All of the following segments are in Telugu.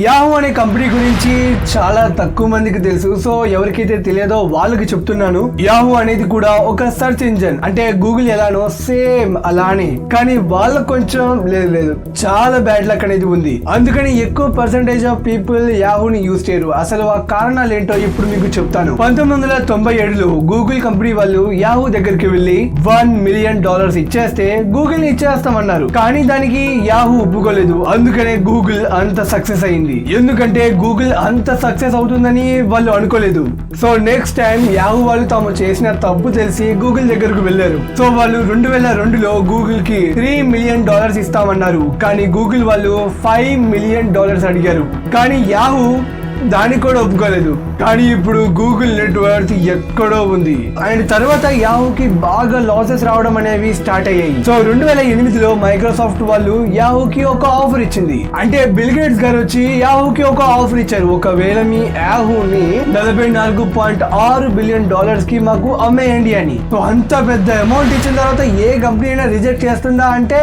యాహూ అనే కంపెనీ గురించి చాలా తక్కువ మందికి తెలుసు. సో ఎవరికైతే తెలియదో వాళ్ళకి చెప్తున్నాను. యాహూ అనేది కూడా ఒక సర్చ్ ఇంజన్, అంటే గూగుల్ ఎలానో సేమ్ అలానే, కానీ వాళ్ళకు కొంచెం లేదు చాలా బ్యాడ్ లక్ అనేది ఉంది. అందుకని ఎక్కువ పర్సెంటేజ్ ఆఫ్ పీపుల్ యాహూని యూజ్ చేయరు. అసలు ఆ కారణాలు ఏంటో ఇప్పుడు మీకు చెప్తాను. 1997లో గూగుల్ కంపెనీ వాళ్ళు యాహూ దగ్గరికి వెళ్లి $1 మిలియన్ ఇచ్చేస్తే గూగుల్ ఇచ్చేస్తామన్నారు. కానీ దానికి యాహూ ఒప్పుకోలేదు. అందుకనే గూగుల్ అంత సక్సెస్ అయింది. ఎందుకంటే గూగుల్ అంత సక్సెస్ అవుతుందని వాళ్ళు అనుకోలేదు. సో నెక్స్ట్ టైం యాహూ వాళ్ళు తాము చేసిన తప్పు తెలిసి గూగుల్ దగ్గరకు వెళ్లారు. సో వాళ్ళు 2002లో గూగుల్ కి $3 మిలియన్ ఇస్తామన్నారు. కానీ గూగుల్ వాళ్ళు $5 మిలియన్ అడిగారు. కానీ యాహూ దానికి కూడా ఒప్పుకోలేదు. కానీ ఇప్పుడు గూగుల్ నెట్వర్క్ ఎక్కడో ఉంది. అండ్ తర్వాత యాహూకి బాగా లాసెస్ రావడం అనేవి స్టార్ట్ అయ్యాయి. సో 2008లో మైక్రోసాఫ్ట్ వాళ్ళు యాహూకి ఒక ఆఫర్ ఇచ్చింది. అంటే బిల్ గేట్స్ గారు వచ్చి యాహూకి ఒక ఆఫర్ ఇచ్చారు. ఒకవేళ మీ యాహూని $44.6 బిలియన్ కి మాకు అమ్మేయండి అని. సో అంత పెద్ద అమౌంట్ ఇచ్చిన తర్వాత ఏ కంపెనీ అయినా రిజెక్ట్ చేస్తుందా అంటే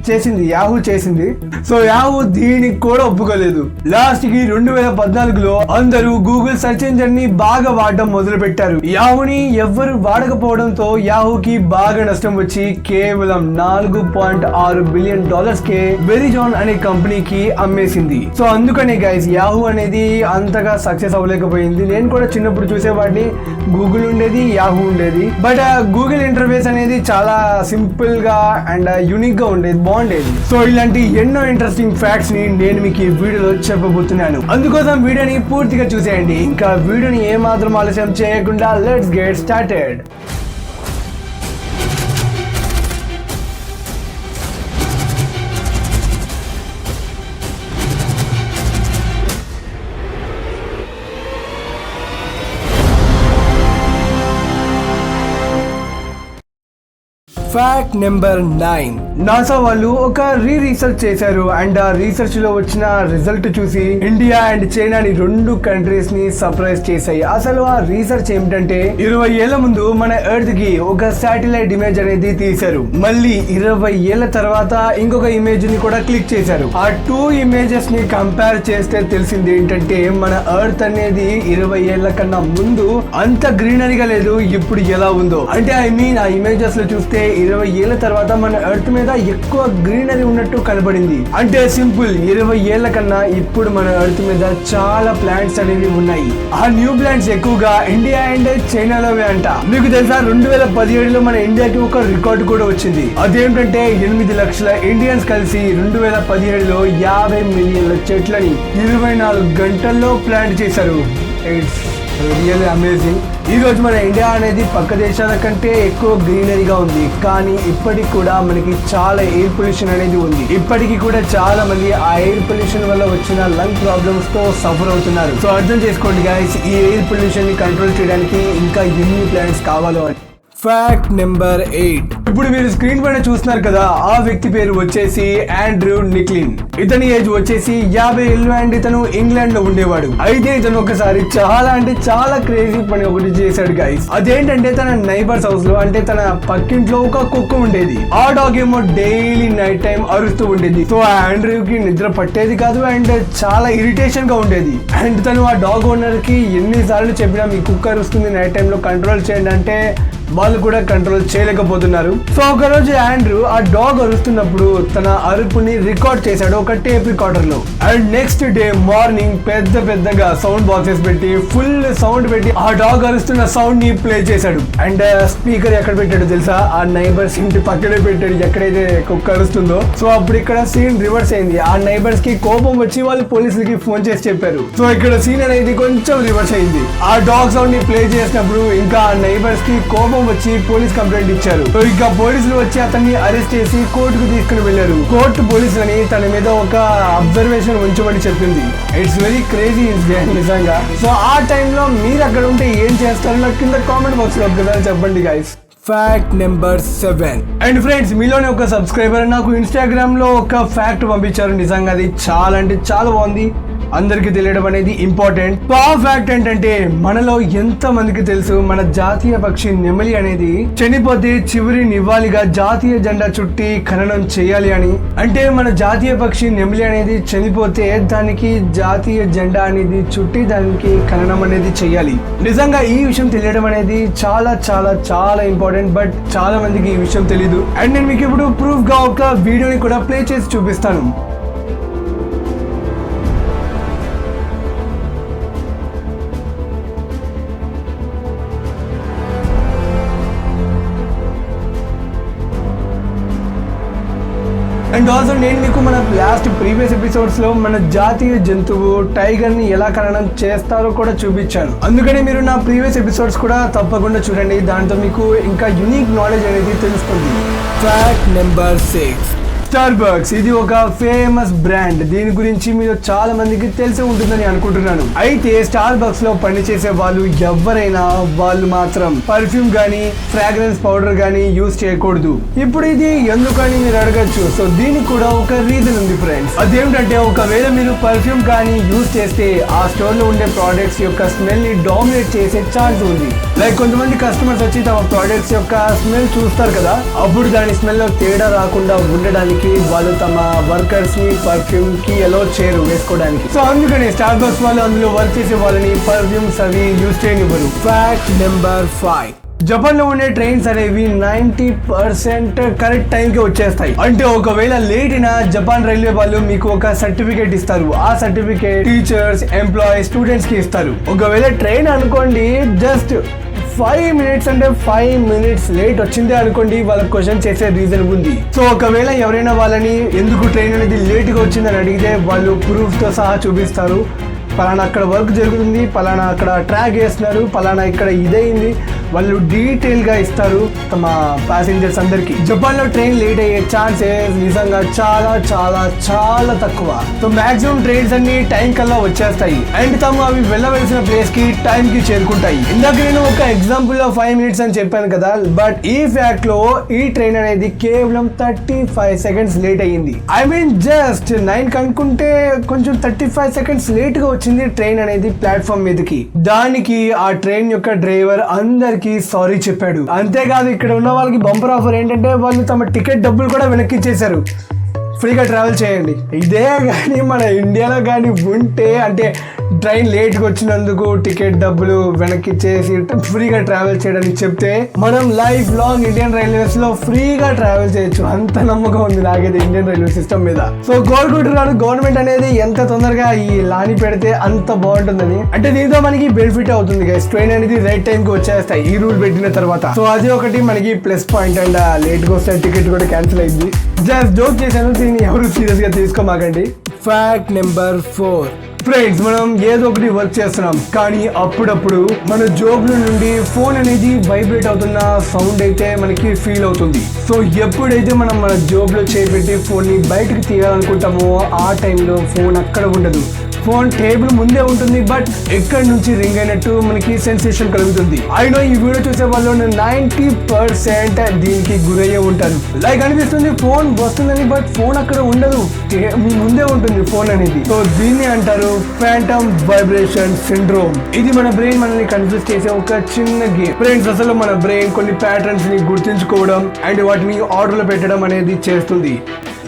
చేసింది, యాహూ చేసింది. సో యాహూ దీనికి కూడా ఒప్పుకోలేదు. లాస్ట్ కి 2014లో అందరూ గూగుల్ సెర్చ్ ఇంజన్ ని బాగా వాడడం మొదలు పెట్టారు. యాహూని ఎవ్వరు వాడకపోవడంతో యాహూకి బాగా నష్టం వచ్చి కేవలం $4.6 బిలియన్ కే వెరిజాన్ అనే కంపెనీకి అమ్మేసింది. సో అందుకనే గైస్ యాహూ అనేది అంతగా సక్సెస్ అవ్వలేకపోయింది. నేను కూడా చిన్నప్పుడు చూసేవాడిని, గూగుల్ ఉండేది, యాహూ ఉండేది. బట్ గూగుల్ ఇంటర్ఫేస్ అనేది చాలా సింపుల్ గా అండ్ యూనిక్ గా ఉండేది, బాగుండేది. సో ఇలాంటి ఎన్నో ఇంట్రెస్టింగ్ ఫ్యాక్ట్స్ ని నేను మీకు ఈ వీడియోలో చెప్పబోతున్నాను. అందుకోసం వీడియోని పూర్తిగా చూసేయండి. ఇంకా వీడియోని ఏమాత్రం ఆలస్యం చేయకుండా let's get started. Fact number 9. NASA వాళ్ళు ఒక రీసెర్చ్ చేశారు. అండ్ ఆ రీసెర్చ్ లో వచ్చిన రిజల్ట్ చూసి ఇండియా అండ్ చైనాని 2 కంట్రీస్ ని సర్ప్రైజ్ చేశాయి. అసలు ఆ రీసెర్చ్ ఏమిటంటే 20 ఏళ్ల ముందు మన ఎర్త్ కి ఒక శాటిలైట్ ఇమేజ్ అనేది తీశారు. మళ్ళీ 20 ఏళ్ల తర్వాత ఇంకొక ఇమేజ్ ని కూడా క్లిక్ చేశారు. ఆ 2 ఇమేజెస్ ని కంపేర్ చేస్తే తెలిసింది ఏంటంటే మన ఎర్త్ అనేది 20 ఏళ్ల కన్నా ముందు అంత గ్రీనరీగా లేదు, ఇప్పుడు ఎలా ఉందో. అంటే ఐ మీన్ ఆ ఇమేజెస్ లో చూస్తే 20 ఏళ్ల తర్వాత మన ఎర్త్ మీద ఎక్కువ గ్రీనరీ ఉన్నట్టు కనబడింది. అంటే సింపుల్, 20 ఏళ్ల కన్నా ఇప్పుడు మన ఎర్త్ మీద చాలా ప్లాంట్స్ అనేవి ఉన్నాయి. ఆ న్యూ ప్లాంట్స్ ఎక్కువగా ఇండియా అండ్ చైనాలోవే అంట. మీకు తెలుసా 2017లో మన ఇండియాకి ఒక రికార్డు కూడా వచ్చింది. అదేంటంటే 8 లక్షల ఇండియన్స్ కలిసి 2017లో 50 మిలియన్ల చెట్లని 24 గంటల్లో ప్లాంట్ చేశారు. It's really amazing. ఈ రోజు మన ఇండియా అనేది పక్క దేశాల కంటే ఎక్కువ గ్రీనరీగా ఉంది. కానీ ఇప్పటికి కూడా మనకి చాలా ఎయిర్ పొల్యూషన్ అనేది ఉంది. ఇప్పటికీ కూడా చాలా మంది ఆ ఎయిర్ పొల్యూషన్ వల్ల వచ్చిన లంగ్ ప్రాబ్లమ్స్ తో సఫర్ అవుతున్నారు. సో అర్థం చేసుకోండి గైస్, ఈ ఎయిర్ పొల్యూషన్ ని కంట్రోల్ చేయడానికి ఇంకా ఎన్ని ప్లాన్స్ కావాలో అని. Fact number 8. ఇప్పుడు మీరు స్క్రీన్ పైన చూస్తున్నారు కదా, ఆ వ్యక్తి పేరు వచ్చేసి ఆండ్రూ నిక్లిన్. ఇతని ఏజ్ వచ్చేసి 50 ఏళ్ళు అండ్ ఇతను ఇంగ్లాండ్ లో ఉండేవాడు. అయితే ఇతను ఒకసారి చాలా అంటే చాలా క్రేజీ పని ఒకటి చేశాడు గైస్. అదేంటంటే తన నైబర్స్ హౌస్ లో, అంటే తన పక్కింట్లో ఒక కుక్క ఉండేది. ఆ డాగ్ ఏమో డైలీ నైట్ టైం అరుస్తూ ఉండేది. సో ఆండ్రూకి నిద్ర పట్టేది కాదు అండ్ చాలా ఇరిటేషన్ గా ఉండేది. అండ్ తను ఆ డాగ్ ఓనర్ కి ఎన్నిసార్లు చెప్పినా మీ కుక్క అరుస్తుంది నైట్ టైం లో కంట్రోల్ చేయండి అంటే వాళ్ళు కూడా కంట్రోల్ చేయలేకపోతున్నారు. సో ఒక రోజు ఆండ్రూ ఆ డాగ్ అరుస్తున్నప్పుడు తన అరుపుని రికార్డ్ చేశాడు ఒక టేప్ రికార్డర్ లో. అండ్ నెక్స్ట్ డే మార్నింగ్ పెద్దగా సౌండ్ బాక్సెస్ పెట్టి ఫుల్ సౌండ్ పెట్టి ఆ డాగ్ అరుస్తున్న సౌండ్ ని ప్లే చేశాడు. అండ్ స్పీకర్ ఎక్కడ పెట్టాడు తెలుసా? ఆ నైబర్స్ ఇంటి పక్కనే పెట్టాడు, ఎక్కడైతే కుక్క అరుస్తుందో. సో అప్పుడు ఇక్కడ సీన్ రివర్స్ అయింది. ఆ నైబర్స్ కి కోపం వచ్చి వాళ్ళు పోలీసులకి ఫోన్ చేసి చెప్పారు. సో ఇక్కడ సీన్ అనేది కొంచెం రివర్స్ అయింది. ఆ డాగ్ సౌండ్ ని ప్లే చేసినప్పుడు ఇంకా ఆ నైబర్స్ కి కోపం వచ్చి పోలీస్ కంప్లైంట్ ఇచ్చారు. సో ఇక పోలీసులు వచ్చి అతన్ని అరెస్ట్ చేసి కోర్టుకు తీసుకుని వెళ్లారు. కోర్టు పోలీసులని తన మీద ఒక అబ్జర్వేషన్ ఉంచమని చెప్పింది. ఇట్స్ వెరీ క్రేజీ ఇన్సిడెంట్ నిజంగా. సో ఆ టైంలో మీరు అక్కడ ఉంటే ఏం చేస్తారు నాకు కింద కామెంట్ బాక్స్ లో కదా చెప్పండి guys. Fact number 7. And friends, మీలోనే ఒక సబ్స్క్రైబర్ నాకు ఇన్స్టాగ్రామ్ లో ఒక ఫ్యాక్ట్ పంపించారు. నిజంగా అది చాలా అంటే చాలా బాగుంది. అందరికి తెలియడం అనేది ఇంపార్టెంట్. ఆ ఫ్యాక్ట్ ఏంటంటే మనలో ఎంత మందికి తెలుసు మన జాతీయ పక్షి నెమలి అనేది చనిపోతే చివరి నివాళిగా జాతీయ జెండా చుట్టి ఖననం చేయాలి అని. అంటే మన జాతీయ పక్షి నెమలి అనేది చనిపోతే దానికి జాతీయ జెండా అనేది చుట్టి దానికి ఖననం అనేది చేయాలి. నిజంగా ఈ విషయం తెలియడం అనేది చాలా చాలా చాలా ఇంపార్టెంట్. బట్ చాలా మందికి ఈ విషయం తెలీదు. అండ్ నేను మీకు ఇప్పుడు ప్రూఫ్ గా ఒక వీడియోని కూడా ప్లే చేసి చూపిస్తాను. అండ్ ఆల్సో నేను మీకు మన లాస్ట్ ప్రీవియస్ ఎపిసోడ్స్ లో మన జాతీయ జంతువు టైగర్ ని ఎలా ఖననం చేస్తారో కూడా చూపించాను. అందుకని మీరు నా ప్రీవియస్ ఎపిసోడ్స్ కూడా తప్పకుండా చూడండి. దాంతో మీకు ఇంకా యూనిక్ నాలెడ్జ్ అనేది తెలుస్తుంది. Fact number 6, Starbucks. ఇది ఒక ఫేమస్ బ్రాండ్. దీని గురించి మీరు చాలా మందికి తెలిసి ఉంటుందని అనుకుంటున్నాను. అయితే స్టార్బక్స్ లో పనిచేసే వాళ్ళు ఎవరైనా వాళ్ళు మాత్రం పర్ఫ్యూమ్ గానీ ఫ్రాగ్రెన్స్ పౌడర్ గానీ యూజ్ చేయకూడదు. ఇప్పుడు ఇది ఎందుకని మీరు అడగచ్చు. సో దీనికి కూడా ఒక రీజన్ ఉంది ఫ్రెండ్స్. అదేమిటంటే ఒకవేళ మీరు పర్ఫ్యూమ్ కానీ యూజ్ చేస్తే ఆ స్టోర్ లో ఉండే ప్రోడక్ట్స్ యొక్క స్మెల్ ని డామినేట్ చేసే ఛాన్స్ ఉంది. లైక్ కొంతమంది కస్టమర్స్ వచ్చి తమ ప్రోడక్ట్స్ యొక్క స్మెల్ చూస్తారు కదా, అప్పుడు దాని స్మెల్ లో తేడా రాకుండా ఉండడానికి వాళ్ళు తమ వర్కర్స్ ని పర్ఫ్యూమ్ కి అలౌ చేయరు వేసుకోవడానికి. సో అందుకని స్టార్బక్స్ వాళ్ళు అందులో వర్క్ చేసే వాళ్ళని పర్ఫ్యూమ్స్ అవి యూజ్ చేయనివ్వరు. ఫ్యాక్ట్ నెంబర్ 5, జపాన్ లో ఉండే ట్రైన్స్ అనేవి 90% కరెక్ట్ టైం కి వచ్చేస్తాయి. అంటే ఒకవేళ లేట్ అయినా జపాన్ రైల్వే వాళ్ళు మీకు ఒక సర్టిఫికేట్ ఇస్తారు. ఆ సర్టిఫికేట్ టీచర్స్, ఎంప్లాయీస్, స్టూడెంట్స్ కి ఇస్తారు. ఒకవేళ ట్రైన్ అనుకోండి జస్ట్ 5 minutes అంటే 5 minutes లేట్ వచ్చిందే అనుకోండి, వాళ్ళకి క్వశ్చన్ చేసే రీజన్ ఉంది. సో ఒకవేళ ఎవరైనా వాళ్ళని ఎందుకు ట్రైన్ అనేది లేట్ గా వచ్చిందని అడిగితే వాళ్ళు ప్రూఫ్ తో సహా చూపిస్తారు. పలానా అక్కడ వర్క్ జరుగుతుంది, పలానా అక్కడ ట్రాక్ వేస్తున్నారు, పలానా ఇక్కడ ఇదైంది, వాళ్ళు డీటెయిల్ గా ఇస్తారు తమ ప్యాసింజర్స్ అందరికి. జపాన్ లో ట్రైన్ లేట్ అయ్యే ఛాన్సెస్ నిజంగా చాలా చాలా చాలా తక్కువ. సో మాక్సిమం ట్రైన్స్ అన్ని టైం కల్లా వచ్చేస్తాయి అండ్ తాము అవి వెళ్ళవలసిన ప్లేస్ కి టైం కి చేరుకుంటాయి. ఇందాక నేను ఒక ఎగ్జాంపుల్ లో 5 minutes అని చెప్పాను కదా, బట్ ఈ ఫ్యాక్ట్ లో ఈ ట్రైన్ అనేది కేవలం 35 seconds లేట్ అయ్యింది. ఐ మీన్ జస్ట్ 9 కనుక్కుంటే కొంచెం 35 seconds లేట్ గా వచ్చింది ట్రైన్ అనేది ప్లాట్ఫామ్ మీదకి. దానికి ఆ ట్రైన్ యొక్క డ్రైవర్ అందరికి సారీ చెప్పాడు. అంతేకాదు ఇక్కడ ఉన్న వాళ్ళకి బంపర్ ఆఫర్ ఏంటంటే వాళ్ళు తమ టికెట్ డబ్బులు కూడా వెనక్కి ఇచ్చేశారు. ఫ్రీగా ట్రావెల్ చేయండి. ఇదే కానీ మన ఇండియాలో కానీ ఉంటే, అంటే ట్రైన్ లేట్గా వచ్చినందుకు టికెట్ డబ్బులు వెనక్కి ఇచ్చేసి ఫ్రీగా ట్రావెల్ చేయడానికి చెప్తే మనం లైఫ్ లాంగ్ ఇండియన్ రైల్వేస్ లో ఫ్రీగా ట్రావెల్ చేయొచ్చు. అంత నమ్మకం ఉంది నాకైతే ఇండియన్ రైల్వే సిస్టమ్ మీద. సో కోరుకుంటున్నాను గవర్నమెంట్ అనేది ఎంత తొందరగా ఈ లాని పెడితే అంత బాగుంటుందని. అంటే దీంతో మనకి బెనిఫిట్ అవుతుంది గైస్. ట్రైన్ అనేది రైట్ టైం కి వచ్చేస్తాయి ఈ రూల్ పెట్టిన తర్వాత. సో అది ఒకటి మనకి ప్లస్ పాయింట్. అండ్ లేట్ గా వస్తే టికెట్ కూడా క్యాన్సిల్ అయింది. జస్ట్ జోక్ చేశాను, దీన్ని ఎవరు సీరియస్ గా తీసుకోమాకండి. ఫ్యాక్ట్ నెంబర్ 4, ఫ్రెండ్స్ మనం ఏదో ఒకటి వర్క్ చేస్తున్నాం కానీ అప్పుడప్పుడు మన జోబుల నుండి ఫోన్ అనేది వైబ్రేట్ అవుతున్న సౌండ్ అయితే మనకి ఫీల్ అవుతుంది. సో ఎప్పుడైతే మనం మన జోబులో చేపెట్టి ఫోన్ ని బయటకు తీయాలనుకుంటామో ఆ టైంలో ఫోన్ అక్కడ ఉండదు. ఫోన్ టేబుల్ ముందే ఉంటుంది, బట్ ఎక్కడి నుంచి రింగ్ అయినట్టు మనకి సెన్సేషన్ కలుగుతుంది. అయినో ఈ వీడియో చూసే వాళ్ళు 90% దీనికి గురయ్యే ఉంటారు. లైక్ అనిపిస్తుంది ఫోన్ వస్తుందని, బట్ ఫోన్ అక్కడ ఉండదు, మీ ముందే ఉంటుంది ఫోన్ అనేది. సో దీన్ని అంటారు ఫాంటమ్ వైబ్రేషన్ సిండ్రోమ్. ఇది మన బ్రెయిన్ మనల్ని కన్ఫ్యూజ్ చేసే ఒక చిన్న గేమ్. ఫ్రెండ్స్ అసలు మన బ్రెయిన్ కొన్ని ప్యాటర్న్స్ ని గుర్తించుకోవడం అండ్ వాటిని ఆర్డర్ లో పెట్టడం అనేది చేస్తుంది.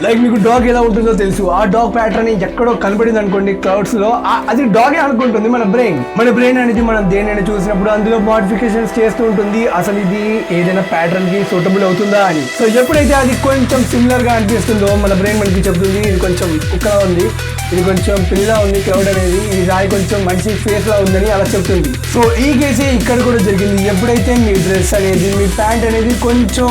లైక్ మీకు డాగ్ ఎలా ఉంటుందో తెలుసు. ఆ డాగ్ ప్యాటర్న్ ఎక్కడో కనబడింది అనుకోండి క్లౌడ్స్ లో, అది డాగే అనుకుంటుంది మన బ్రెయిన్ అనేది. మనం దేనిని చూసినప్పుడు అందులో మోడిఫికేషన్స్ చేస్తూ ఉంటుంది, అసలు ఇది ఏదైనా ప్యాటర్న్ కి సూటబుల్ అవుతుందా అని. సో ఎప్పుడైతే అది కొంచెం సిమిలర్ గా అనిపిస్తుందో మన బ్రెయిన్ మనకి చెప్తుంది ఇది కొంచెం కుక్కలా ఉంది, ఇది కొంచెం పిల్లిలా ఉంది క్లౌడ్ అనేది, ఈ రాయి కొంచెం మనిషి ఫేస్ లా ఉందని అలా చెప్తుంది. సో ఈ కేసే ఇక్కడ కూడా జరిగింది. ఎప్పుడైతే మీ డ్రెస్ అనేది, మీ ప్యాంట్ అనేది కొంచెం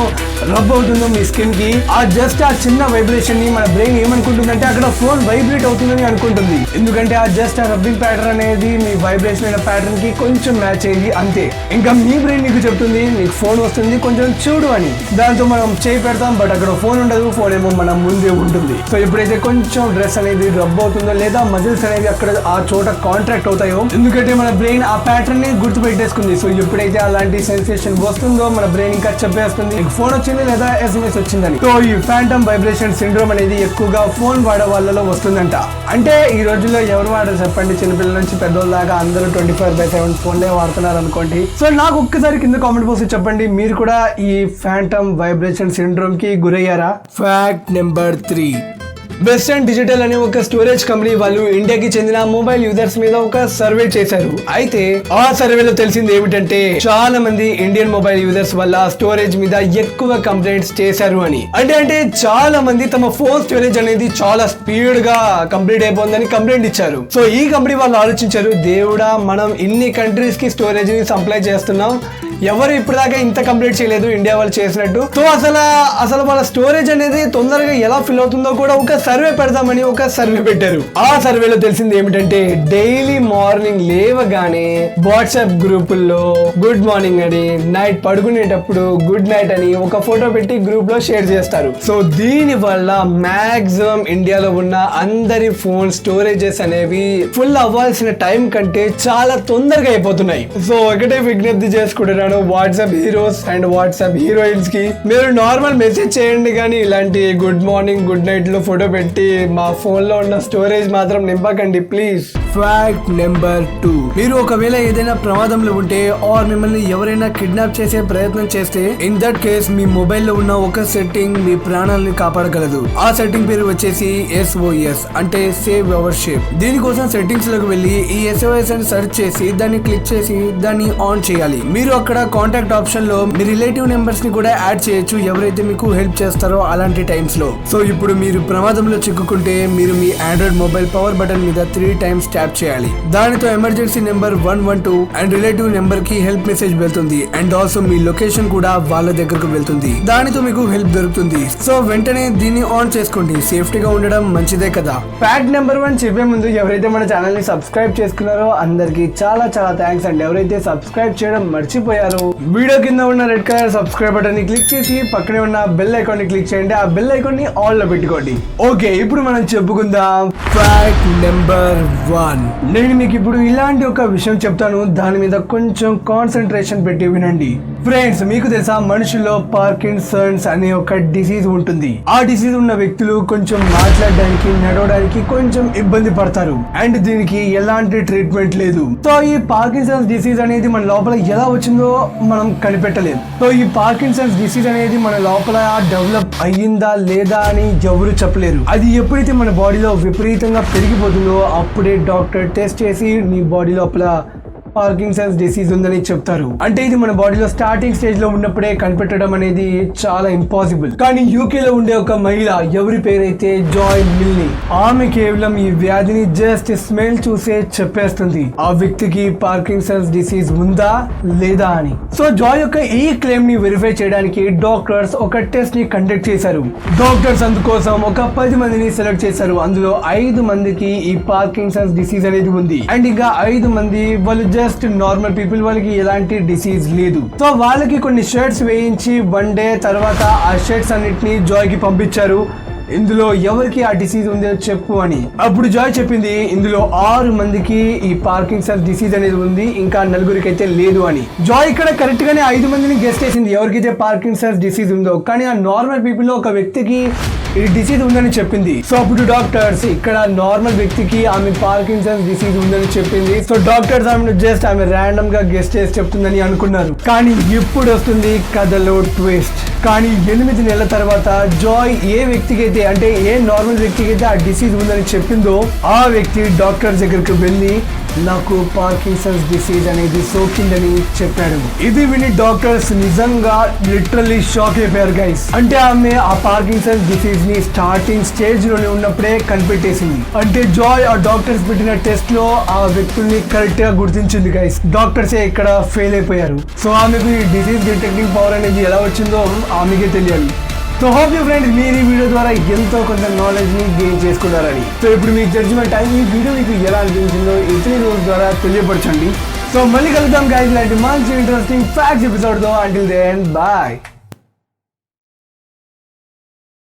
రబ్ అవుతుందో మీ స్కిన్ కి, ఆ జస్ట్ ఆ చిన్న వైబ్రేషన్ ని మన బ్రెయిన్ ఏమనుకుంటుందంటే అక్కడ ఫోన్ వైబ్రేట్ అవుతుందని అనుకుంటుంది. ఎందుకంటే ఆ జస్ట్ ఆ రబ్బింగ్ ప్యాటర్న్ అనేది మీ వైబ్రేషన్ అయిన ప్యాటర్న్ కి కొంచెం మ్యాచ్ అయింది అంతే. ఇంకా మీ బ్రెయిన్ నీకు చెప్తుంది నీకు ఫోన్ వస్తుంది కొంచెం చూడు అని. దాంతో మనం చేయి పెడతాం, బట్ అక్కడ ఫోన్ ఉండదు, ఫోన్ ఏమో మన ముందే ఉంటుంది. సో ఎప్పుడైతే కొంచెం డ్రెస్ అనేది రబ్ అవుతుందో లేదా మజిల్స్ అనేవి అక్కడ ఆ చోట కాంట్రాక్ట్ అవుతాయో, ఎందుకంటే మన బ్రెయిన్ ఆ ప్యాటర్న్ ని గుర్తు పెట్టేసుకుంది. సో ఎప్పుడైతే అలాంటి సెన్సేషన్ వస్తుందో మన బ్రెయిన్ ఇంకా చెప్పేస్తుంది ఫోన్ వచ్చింది లేదా SMS వచ్చిందని. సో ఈ ఫాంటమ్ వైబ్రేషన్ సిండ్రోమ్ అనేది ఎక్కువగా ఫోన్ వాడే వాళ్ళలో వస్తుందంట. అంటే ఈ రోజుల్లో ఎవరు వాడరు చెప్పండి, చిన్నపిల్లల నుంచి పెద్దోళ్ళ దాకా అందరూ 24/7 ఫోన్లే వాడుతున్నారు అనుకోండి. సో నాకు ఒక్కసారి కింద కామెంట్ బాక్స్ చెప్పండి, మీరు కూడా ఈ ఫ్యాంటమ్ వైబ్రేషన్ సిండ్రోమ్ కి గురయ్యారా? Fact number 3. వెస్టర్న్ డిజిటల్ అనే ఒక స్టోరేజ్ కంపెనీ వాళ్ళు ఇండియాకి చెందిన మొబైల్ యూజర్స్ మీద ఒక సర్వే చేశారు. అయితే ఆ సర్వేలో తెలిసింది ఏమిటంటే చాలా మంది ఇండియన్ మొబైల్ యూజర్స్ వల్ల స్టోరేజ్ మీద ఎక్కువ కంప్లైంట్స్ చేశారు అని. అంటే చాలా మంది తమ ఫోన్ స్టోరేజ్ అనేది చాలా స్పీడ్ గా కంప్లీట్ అయిపోతుందని కంప్లైంట్ ఇచ్చారు. సో ఈ కంపెనీ వాళ్ళు ఆలోచించారు, దేవుడా మనం ఇన్ని కంట్రీస్ కి స్టోరేజ్ ని సప్లై చేస్తున్నాం, ఎవరు ఇప్పటిదాకా ఇంత కంప్లీట్ చేయలేదు ఇండియా వాళ్ళు చేసినట్టు. సో అసలు వాళ్ళ స్టోరేజ్ అనేది తొందరగా ఎలా ఫిల్ అవుతుందో కూడా ఒక సర్వే పెడదామని ఒక సర్వే పెట్టారు. ఆ సర్వేలో తెలిసింది ఏమిటంటే డైలీ మార్నింగ్ లేవగానే వాట్సాప్ గ్రూపుల్లో గుడ్ మార్నింగ్ అని, నైట్ పడుకునేటప్పుడు గుడ్ నైట్ అని ఒక ఫోటో పెట్టి గ్రూప్ లో షేర్ చేస్తారు. సో దీని వల్ల మాక్సిమం ఇండియాలో ఉన్న అందరి ఫోన్ స్టోరేజెస్ అనేవి ఫుల్ అవ్వాల్సిన టైం కంటే చాలా తొందరగా అయిపోతున్నాయి. సో ఒకటే విజ్ఞప్తి చేసుకుంటున్నాను WhatsApp heroes and WhatsApp heroines కి, మీరు నార్మల్ మెసేజ్ చేయండి కానీ ఇలాంటి గుడ్ మార్నింగ్ గుడ్ నైట్ లో ఫోటో పెట్టి మా ఫోన్ లో ఉన్న స్టోరేజ్ మాత్రం నింపకండి ప్లీజ్. Fact number 2. మీరు ఒకవేళ ఏదైనా ప్రమాదంలో ఉంటే ఆర్ మిమ్మల్ని ఎవరైనా కిడ్నాప్ చేసే ప్రయత్నం చేస్తే in that case me mobile లో ఉన్న ఒక సెట్టింగ్ మీ ప్రాణాలని కాపాడగలదు. ఆ సెట్టింగ్ పేరు వచ్చేసి SOS అంటే సేవ్ అవర్ షిప్. దీనికోసం సెట్టింగ్స్ లోకి వెళ్ళి ఈ SOS అని సెర్చ్ చేసి దాన్ని క్లిక్ చేసి దాన్ని ఆన్ చేయాలి. మీరు అక్కడ కాంటాక్ట్ ఆప్షన్ లో మీ రిలేటివ్ నెంబర్స్ ని కూడా యాడ్ చేయొచ్చు, ఎవరైతే మీకు హెల్ప్ చేస్తారో అలాంటి టైమ్స్ లో. సో ఇప్పుడు మీరు ప్రమాదంలో చిక్కుకుంటే మీరు మీ ఆండ్రాయిడ్ మొబైల్ పవర్ బటన్ మీద 3 times ట్యాప్ చేయాలి. దానితో emergency number 112 and relative number కి హెల్ప్ మెసేజ్ వెళ్తుంది అండ్ ఆల్సో మీ లొకేషన్ కూడా వాళ్ళ దగ్గరకు వెళ్తుంది. దానితో మీకు హెల్ప్ దొరుకుతుంది. సో వెంటనే దీన్ని ఆన్ చేసుకోండి, సేఫ్టీగా ఉండడం మంచిదే కదా. ఫ్యాక్ట్ నెంబర్ 1 చెప్పే ముందు ఎవరైతే మన ఛానల్ ని సబ్స్క్రైబ్ చేసుకున్నారో అందరికి చాలా థ్యాంక్స్ అండ్ ఎవరైతే సబ్స్క్రైబ్ చేయడం మర్చిపోయారో వీడియో కింద ఉన్న రెడ్ కలర్ సబ్స్క్రైబ్ బటన్ ని క్లిక్ చేసి పక్కనే ఉన్న బెల్ ఐకాన్ ని క్లిక్ చేయండి. ఆ బెల్ ఐకాన్ ని ఆల్ లో పెట్టుకోండి. ఓకే, ఇప్పుడు మనం చెప్పుకుందాం ఫ్యాక్ట్ నెంబర్ 1. నేను మీకు ఇప్పుడు ఇలాంటి ఒక విషయం చెప్తాను, దాని మీద కొంచెం కాన్సన్ట్రేషన్ పెట్టి వినండి. ఫ్రెండ్స్, మీకు తెలుసా మనుషుల్లో పార్కిన్సన్స్ అనే ఒక డిసీజ్ ఉంటుంది. ఆ డిసీజ్ ఉన్న వ్యక్తులు కొంచెం మాట్లాడడానికి నడవడానికి కొంచెం ఇబ్బంది పడతారు అండ్ దీనికి ఎలాంటి ట్రీట్మెంట్ లేదు. సో ఈ పార్కిన్సన్స్ డిసీజ్ అనేది మన లోపల ఎలా వచ్చిందో మనం కనిపెట్టలేదు. సో ఈ పార్కిన్సన్స్ డిసీజ్ అనేది మన లోపల డెవలప్ అయ్యిందా లేదా అని ఎవరు చెప్పలేరు. అది ఎప్పుడైతే మన బాడీలో విపరీతంగా పెరిగిపోతుందో అప్పుడే డాక్టర్ టెస్ట్ చేసి నీ బాడీ లోపల పార్కిన్సన్స్ డిసీజ్ ఉందని చెప్తారు. అంటే ఇది మన బాడీలో స్టార్టింగ్ స్టేజ్ లో ఉన్నప్పుడే కనిపెట్టడం అనేది చాలా ఇంపాసిబుల్. కానీ యూకే లో ఉండే ఒక మహిళ, ఎవరి పేరైతే జాయ్ మిల్నీ, ఆమె కేవలం ఈ వ్యాధిని జస్ట్ స్మెల్ చూసే చెప్పేస్తుంది ఆ వ్యక్తికి పార్కిన్సన్స్ డిసీజ్ ఉందా లేదా అని. సో జాయ్ యొక్క ఈ క్లెయిమ్ ని వెరిఫై చేయడానికి డాక్టర్స్ ఒక టెస్ట్ ని కండక్ట్ చేశారు. డాక్టర్స్ అందుకోసం ఒక 10 మందిని సెలెక్ట్ చేశారు. అందులో 5 మందికి ఈ పార్కిన్సన్స్ డిసీజ్ అనేది ఉంది అండ్ ఇంకా 5 మంది వాళ్ళు జస్ట్ నార్మల్ పీపుల్, వాళ్ళకి ఎలాంటి డిసీజ్ లేదు. సో వాళ్ళకి కొన్ని షర్ట్స్ వేయించి 1 day తర్వాత ఆ షర్ట్స్ అన్నిటిని జాయ్ కి పంపించారు. ఇందులో ఎవరికి ఆ డిసీజ్ ఉందో చెప్పు అని. అప్పుడు జాయ్ చెప్పింది ఇందులో 6 మందికి ఈ పార్కిన్సన్స్ డిసీజ్ అనేది ఉంది, ఇంకా 4 అయితే లేదు అని. జాయ్ ఇక్కడ కరెక్ట్ గానే 5 మందిని గెస్ట్ చేసింది ఎవరికైతే పార్కిన్సన్స్ డిసీజ్ ఉందో. కానీ ఆ నార్మల్ పీపుల్ లో ఒక వ్యక్తికి ఈ డిసీజ్ ఉందని చెప్పింది. సో అప్పుడు డాక్టర్స్ ఇక్కడ నార్మల్ వ్యక్తికి ఆమె పార్కిన్సన్స్ డిసీజ్ ఉందని చెప్పింది. సో డాక్టర్స్ ఆమె ర్యాండమ్ గా గెస్ట్ చేసి చెప్తుందని అనుకున్నారు. కానీ ఇప్పుడు వస్తుంది కథలో ట్విస్ట్. కానీ 8 నెలల తర్వాత జాయ్ ఏ వ్యక్తికి అయితే, అంటే ఏ నార్మల్ వ్యక్తికి అయితే ఆ డిసీజ్ ఉందని చెప్పిందో ఆ వ్యక్తి డాక్టర్ దగ్గరికి వెళ్ళి నాకు పార్కిన్సన్స్ డిసీజ్ అనేది సోకిందని చెప్పాడు. ఇది విని డాక్టర్స్ నిజంగా లిటరల్లీ షాక్ అయిపోయారు గైస్. అంటే ఆమె ఆ పార్కిన్సన్స్ డిసీజ్ ని స్టార్టింగ్ స్టేజ్ లోనే ఉన్నప్పుడే కనిపెట్టేసింది. అంటే జాయ్ ఆ డాక్టర్స్ పెట్టిన టెస్ట్ లో ఆ వ్యక్తుల్ని కరెక్ట్ గా గుర్తించింది గైస్. డాక్టర్స్ ఇక్కడ ఫెయిల్ అయిపోయారు. సో ఆమెకు ఈ డిసీజ్ డిటెక్టింగ్ పవర్ అనేది ఎలా వచ్చిందో ఆమెకే తెలియాలి. సో హోప్ యూ ఫ్రెండ్స్ మీరు ఈ వీడియో ద్వారా ఎంతో కొంత నాలెడ్జ్ ని గెయిన్ చేసుకున్నారని. సో ఇప్పుడు మీకు జడ్జిమెంట్ టైం, ఈ వీడియో మీకు ఎలా అనిపించిందో ఈ రోజు ద్వారా తెలియపరచండి. సో మళ్ళీ కలుద్దాం గైస్ ఇలాంటి మంచి ఇంట్రెస్టింగ్ ఫ్యాక్ట్స్ ఎపిసోడ్ తో. Until then bye.